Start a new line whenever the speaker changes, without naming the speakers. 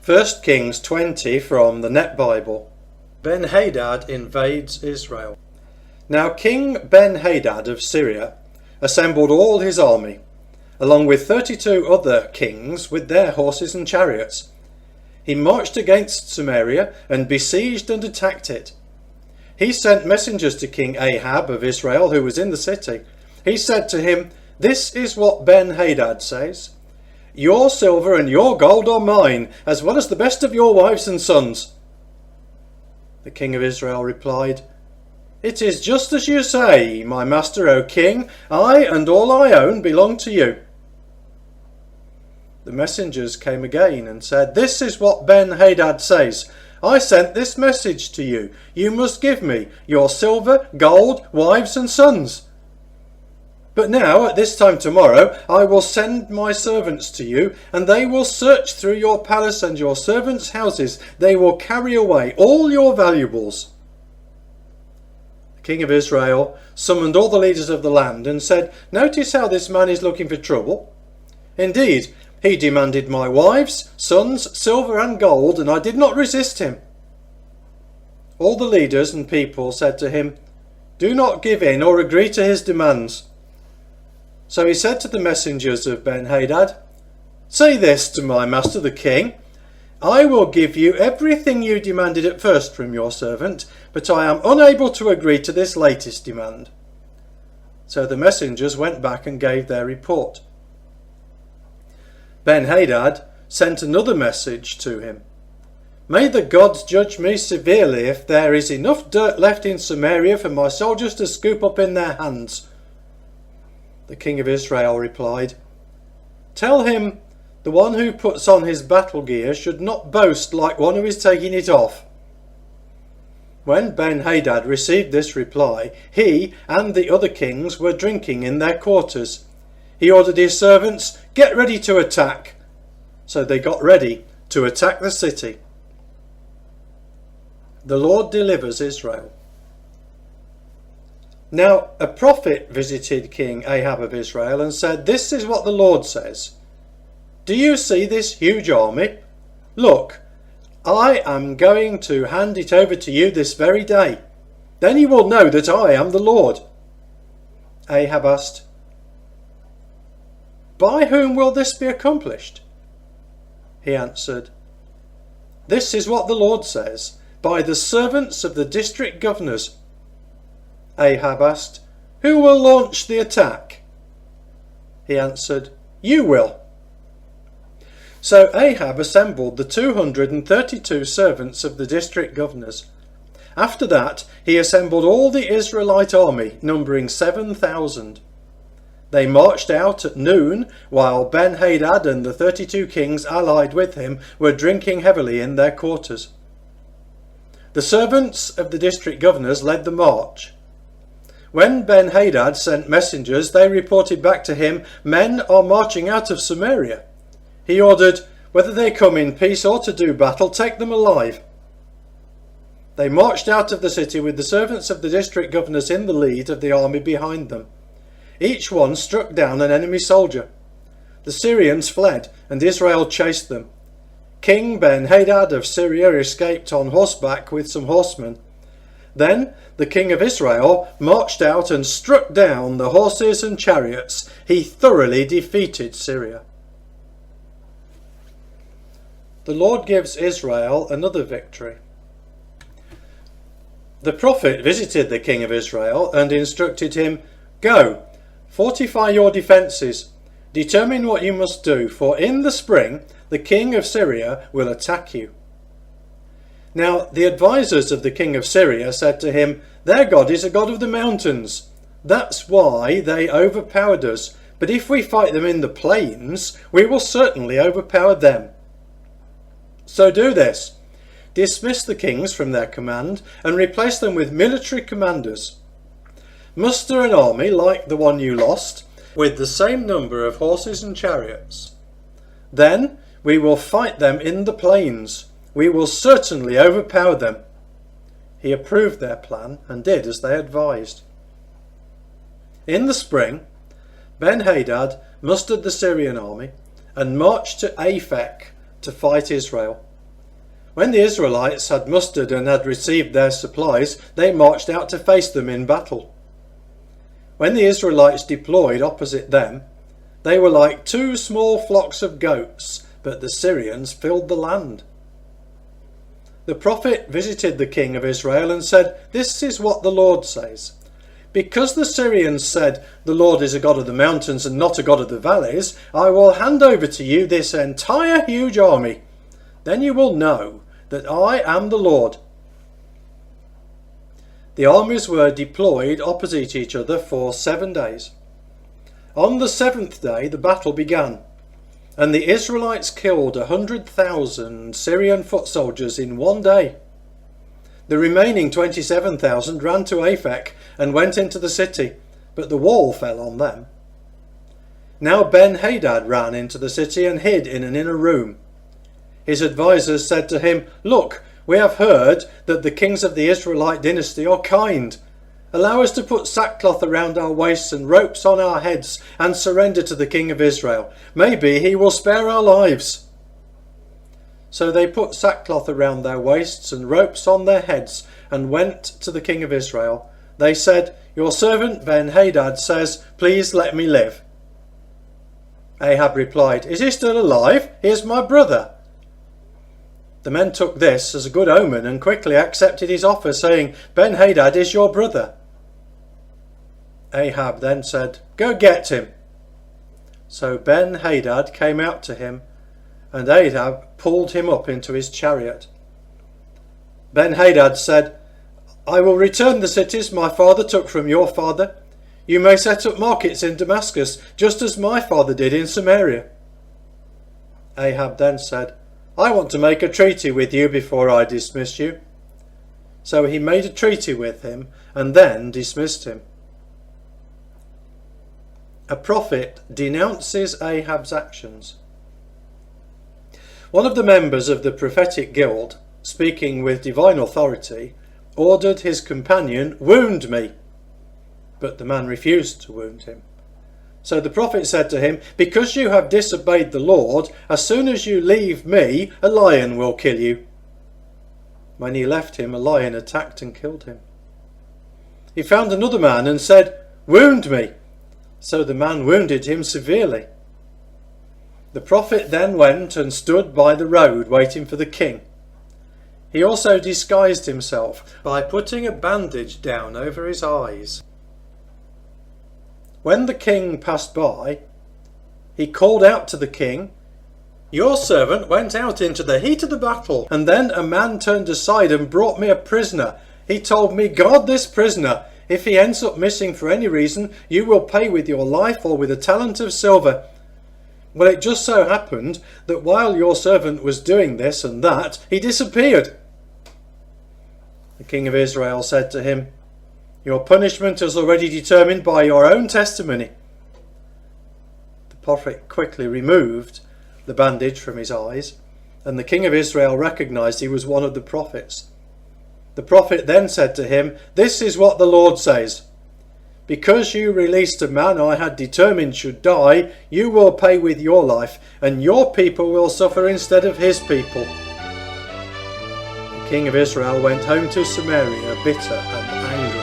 1 Kings 20 from the Net Bible. Benhadad invades Israel. Now King Benhadad of Syria assembled all his army, along with 32 other kings with their horses and chariots. He marched against Samaria and besieged and attacked it. He sent messengers to King Ahab of Israel, who was in the city. He said to him, "This is what Benhadad says. Your silver and your gold are mine, as well as the best of your wives and sons." The king of Israel replied, "It is just as you say, my master, O king. I and all I own belong to you." The messengers came again and said, "This is what Benhadad says. I sent this message to you. You must give me your silver, gold, wives and sons. But now, at this time tomorrow, I will send my servants to you, and they will search through your palace and your servants' houses. They will carry away all your valuables." The king of Israel summoned all the leaders of the land and said, "Notice how this man is looking for trouble. Indeed, he demanded my wives, sons, silver and gold, and I did not resist him." All the leaders and people said to him, "Do not give in or agree to his demands." So he said to the messengers of Benhadad, "Say this to my master the king. I will give you everything you demanded at first from your servant, but I am unable to agree to this latest demand." So the messengers went back and gave their report. Benhadad sent another message to him. "May the gods judge me severely if there is enough dirt left in Samaria for my soldiers to scoop up in their hands." The king of Israel replied, "Tell him the one who puts on his battle gear should not boast like one who is taking it off." When Benhadad received this reply, he and the other kings were drinking in their quarters. He ordered his servants, "Get ready to attack." So they got ready to attack the city. The Lord delivers Israel. Now a prophet visited King Ahab of Israel and said, "This is what the Lord says. Do you see this huge army? Look, I am going to hand it over to you this very day. Then you will know that I am the Lord." Ahab asked, "By whom will this be accomplished?" He answered, "This is what the Lord says, by the servants of the district governors." Ahab asked, "Who will launch the attack?" He answered, "You will." So Ahab assembled the 232 servants of the district governors. After that, he assembled all the Israelite army, numbering 7,000. They marched out at noon, while Benhadad and the 32 kings allied with him were drinking heavily in their quarters. The servants of the district governors led the march. When Benhadad sent messengers, they reported back to him, "Men are marching out of Samaria." He ordered, "Whether they come in peace or to do battle, take them alive." They marched out of the city with the servants of the district governors in the lead of the army behind them. Each one struck down an enemy soldier. The Syrians fled, and Israel chased them. King Benhadad of Syria escaped on horseback with some horsemen. Then the king of Israel marched out and struck down the horses and chariots. He thoroughly defeated Syria. The Lord gives Israel another victory. The prophet visited the king of Israel and instructed him, "Go, fortify your defences. Determine what you must do, for in the spring the king of Syria will attack you." Now the advisers of the king of Syria said to him, "Their God is a God of the mountains. That's why they overpowered us. But if we fight them in the plains, we will certainly overpower them. So do this. Dismiss the kings from their command and replace them with military commanders. Muster an army like the one you lost, with the same number of horses and chariots. Then we will fight them in the plains. We will certainly overpower them." He approved their plan and did as they advised. In the spring, Benhadad mustered the Syrian army and marched to Aphek to fight Israel. When the Israelites had mustered and had received their supplies, they marched out to face them in battle. When the Israelites deployed opposite them, they were like two small flocks of goats, but the Syrians filled the land. The prophet visited the king of Israel and said, "This is what the Lord says. Because the Syrians said, 'The Lord is a God of the mountains and not a God of the valleys,' I will hand over to you this entire huge army. Then you will know that I am the Lord." The armies were deployed opposite each other for 7 days. On the 7th day the battle began, and the Israelites killed 100,000 Syrian foot soldiers in one day. The remaining 27,000 ran to Aphek and went into the city, but the wall fell on them. Now Benhadad ran into the city and hid in an inner room. His advisers said to him, "Look, we have heard that the kings of the Israelite dynasty are kind. Allow us to put sackcloth around our waists and ropes on our heads and surrender to the king of Israel. Maybe he will spare our lives." So they put sackcloth around their waists and ropes on their heads and went to the king of Israel. They said, "Your servant Benhadad says, 'Please let me live.'" Ahab replied, "Is he still alive? He is my brother." The men took this as a good omen and quickly accepted his offer, saying, "Benhadad is your brother." Ahab then said, "Go get him." So Benhadad came out to him, and Ahab pulled him up into his chariot. Benhadad said, "I will return the cities my father took from your father. You may set up markets in Damascus, just as my father did in Samaria." Ahab then said, "I want to make a treaty with you before I dismiss you." So he made a treaty with him and then dismissed him. A prophet denounces Ahab's actions. One of the members of the prophetic guild, speaking with divine authority, ordered his companion, "Wound me." But the man refused to wound him. So the prophet said to him, "Because you have disobeyed the Lord, as soon as you leave me, a lion will kill you." When he left him, a lion attacked and killed him. He found another man and said, "Wound me." So the man wounded him severely. The prophet then went and stood by the road waiting for the king. He also disguised himself by putting a bandage down over his eyes. When the king passed by, he called out to the king, "Your servant went out into the heat of the battle, and then a man turned aside and brought me a prisoner. He told me, 'Guard this prisoner. If he ends up missing for any reason, you will pay with your life or with a talent of silver.' Well, it just so happened that while your servant was doing this and that, he disappeared." The king of Israel said to him, "Your punishment is already determined by your own testimony." The prophet quickly removed the bandage from his eyes, and the king of Israel recognized he was one of the prophets. The prophet then said to him, "This is what the Lord says. Because you released a man I had determined should die, you will pay with your life, and your people will suffer instead of his people." The king of Israel went home to Samaria bitter and angry.